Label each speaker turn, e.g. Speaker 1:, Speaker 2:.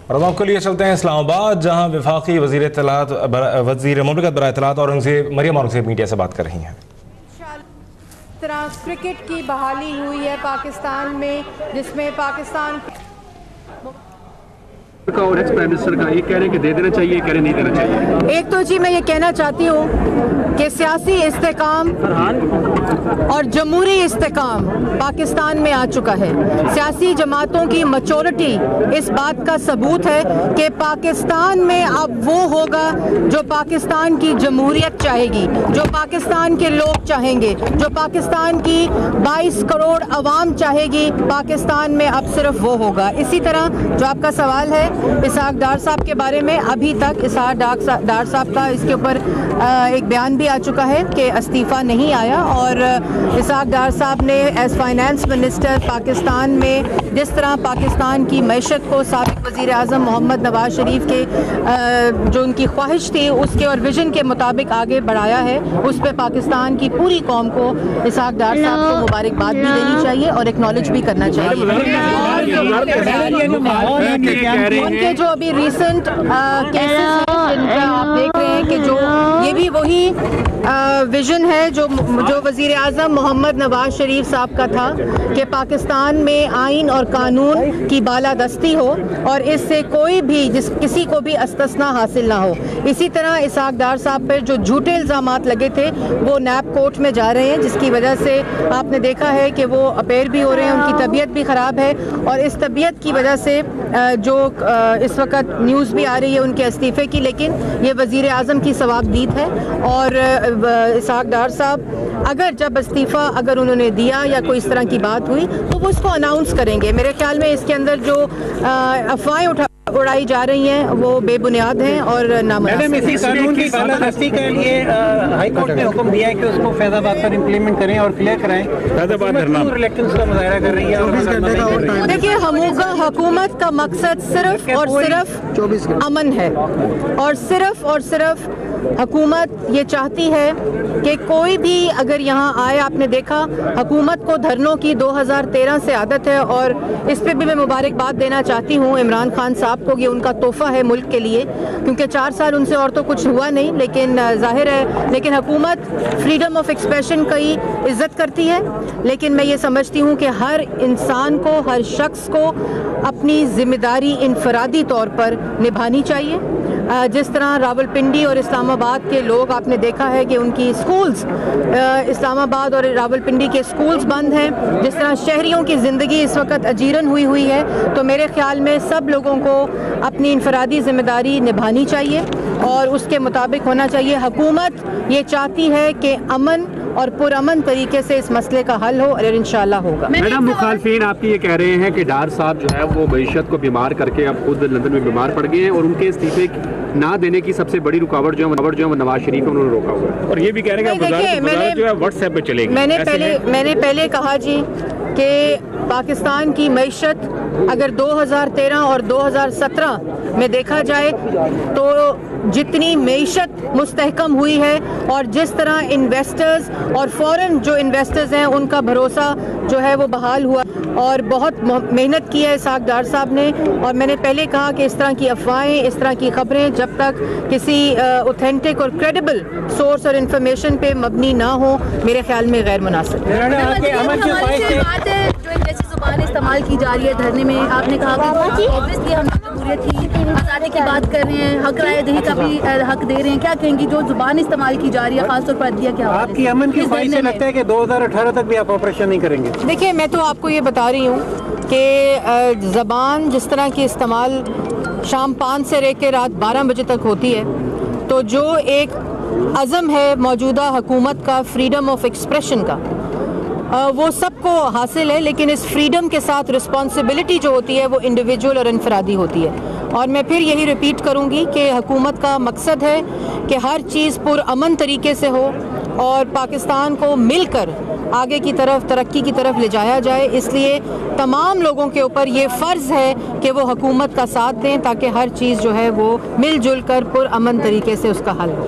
Speaker 1: اور اب آپ کے لیے چلتے ہیں اسلام آباد، جہاں وفاقی وزیر مملکت برائے اطلاعات مریم اورنگزیب میڈیا سے بات کر رہی ہیں۔
Speaker 2: اس طرح کرکٹ کی بحالی ہوئی ہے پاکستان میں، جس میں پاکستان
Speaker 3: اور ایکس پرائم منسٹر کا یہ کہہ رہے ہیں کہ دے دینا چاہیے، کہہ رہے نہیں دینا چاہیے۔
Speaker 2: ایک تو جی میں یہ کہنا چاہتی ہوں کہ سیاسی استحکام اور جمہوری استحکام پاکستان میں آ چکا ہے۔ سیاسی جماعتوں کی میچورٹی اس بات کا ثبوت ہے کہ پاکستان میں اب وہ ہوگا جو پاکستان کی جمہوریت چاہے گی، جو پاکستان کے لوگ چاہیں گے، جو پاکستان کی 22 کروڑ عوام چاہے گی، پاکستان میں اب صرف وہ ہوگا۔ اسی طرح جو آپ کا سوال ہے اسحاق ڈار صاحب کے بارے میں، ابھی تک اسحاق ڈار صاحب کا اس کے اوپر ایک بیان بھی آ چکا ہے کہ استعفیٰ نہیں آیا، اور اسحاق ڈار صاحب نے ایز فائنانس منسٹر پاکستان میں جس طرح پاکستان کی معیشت کو سابق وزیر اعظم محمد نواز شریف کے جو ان کی خواہش تھی اس کے اور ویژن کے مطابق آگے بڑھایا ہے، اس پہ پاکستان کی پوری قوم کو اسحاق ڈار صاحب کو مبارکباد بھی دینی چاہیے اور ایکنالج بھی کرنا چاہیے۔ ان کے جو ابھی ریسنٹ کیسز ہیں جن کا آپ دیکھ رہے ہیں کہ جو یہ بھی وہی ویژن ہے جو وزیر اعظم محمد نواز شریف صاحب کا تھا کہ پاکستان میں آئین اور قانون کی بالادستی ہو اور اس سے کوئی بھی کسی کو بھی استثناء حاصل نہ ہو۔ اسی طرح اسحاق ڈار صاحب پر جو جھوٹے الزامات لگے تھے وہ نیب کورٹ میں جا رہے ہیں، جس کی وجہ سے آپ نے دیکھا ہے کہ وہ اپیر بھی ہو رہے ہیں، ان کی طبیعت بھی خراب ہے، اور اس طبیعت کی وجہ سے جو اس وقت نیوز بھی آ رہی ہے ان کے استعفے کی، لیکن یہ وزیر اعظم کی ثوابدید ہے، اور اسحاق ڈار صاحب اگر جب استعفیٰ اگر انہوں نے دیا یا کوئی اس طرح کی بات ہوئی تو وہ اس کو اناؤنس کریں گے۔ میرے خیال میں اس کے اندر جو افواہیں اڑائی جا رہی ہیں وہ بے بنیاد ہیں اور نامناسب۔
Speaker 4: اسی قانون کی بالادستی کے لیے ہائی کورٹ نے حکم دیا ہے کہ اس کو فیض آباد پر امپلیمنٹ کریں اور کلیئر کرائیں۔ فیض آباد الیکشنز کا مظاہرہ کر رہی ہے۔
Speaker 2: دیکھیے حکومت کا مقصد صرف اور صرف امن ہے، اور صرف حکومت یہ چاہتی ہے کہ کوئی بھی اگر یہاں آئے، آپ نے دیکھا حکومت کو دھرنوں کی 2013 سے عادت ہے، اور اس پہ بھی میں مبارکباد دینا چاہتی ہوں عمران خان صاحب کو، یہ ان کا تحفہ ہے ملک کے لیے، کیونکہ 4 سال ان سے اور تو کچھ ہوا نہیں، لیکن ظاہر ہے لیکن حکومت فریڈم آف ایکسپریشن کی عزت کرتی ہے، لیکن میں یہ سمجھتی ہوں کہ ہر انسان کو، ہر شخص کو اپنی ذمہ داری انفرادی طور پر نبھانی چاہیے۔ جس طرح راولپنڈی اور اسلام آباد کے لوگ، آپ نے دیکھا ہے کہ ان کی سکولز، اسلام آباد اور راولپنڈی کے سکولز بند ہیں، جس طرح شہریوں کی زندگی اس وقت اجیرن ہوئی ہے، تو میرے خیال میں سب لوگوں کو اپنی انفرادی ذمہ داری نبھانی چاہیے اور اس کے مطابق ہونا چاہیے۔ حکومت یہ چاہتی ہے کہ امن اور پرامن طریقے سے اس مسئلے کا حل ہو، اور انشاءاللہ ہوگا۔
Speaker 3: میڈم، مخالفین آپ کی یہ کہہ رہے ہیں کہ ڈار صاحب جو ہے وہ معیشت کو بیمار کر کے اب خود لندن میں بیمار پڑ گئے ہیں، اور ان کے استعفے نہ دینے کی سب سے بڑی رکاوٹ جو ہے وہ نواز شریف انہوں نے روکا ہوا ہے، اور یہ بھی کہہ رہے ہیں کہ وزارت جو ہے واٹس ایپ پہ چلے گی۔
Speaker 2: میں نے پہلے کہا جی کہ پاکستان کی معیشت اگر 2013 اور 2017 میں دیکھا جائے تو جتنی معیشت مستحکم ہوئی ہے، اور جس طرح انویسٹرز اور فورن جو انویسٹرز ہیں ان کا بھروسہ جو ہے وہ بحال ہوا، اور بہت محنت کی ہے اسحاق ڈار صاحب نے، اور میں نے پہلے کہا کہ اس طرح کی افواہیں، اس طرح کی خبریں جب تک کسی اوتھینٹک اور کریڈیبل سورس اور انفارمیشن پہ مبنی نہ ہوں، میرے خیال میں غیر مناسب ہے۔
Speaker 5: جو جیسی زبان استعمال کی جا رہی ہے دھرنے میں، آپ نے کہا کہ اوبویسلی ہم جمہوریت تھی، آزادی کی بات کر رہے ہیں، حق رائے دہی کا بھی حق دے رہے ہیں، کیا کہیں گی جو زبان استعمال کی جا رہی ہے خاص طور پر عدلیہ کے حوالے سے؟
Speaker 4: آپ کی امن کی خواہش سے لگتا ہے کہ 2018 تک بھی آپ آپریشن نہیں کریں گے؟
Speaker 2: دیکھیں، میں تو آپ کو یہ بتا رہی ہوں کہ زبان جس طرح کی استعمال شام 5 سے لے کے رات 12 بجے تک ہوتی ہے، تو جو ایک عزم ہے موجودہ حکومت کا فریڈم آف ایکسپریشن کا، وہ سب کو حاصل ہے، لیکن اس فریڈم کے ساتھ رسپانسبلٹی جو ہوتی ہے وہ انڈیویجول اور انفرادی ہوتی ہے، اور میں پھر یہی ریپیٹ کروں گی کہ حکومت کا مقصد ہے کہ ہر چیز پرامن طریقے سے ہو اور پاکستان کو مل کر آگے کی طرف ترقی کی طرف لے جایا جائے، اس لیے تمام لوگوں کے اوپر یہ فرض ہے کہ وہ حکومت کا ساتھ دیں تاکہ ہر چیز جو ہے وہ مل جل کر پرامن طریقے سے اس کا حل ہو۔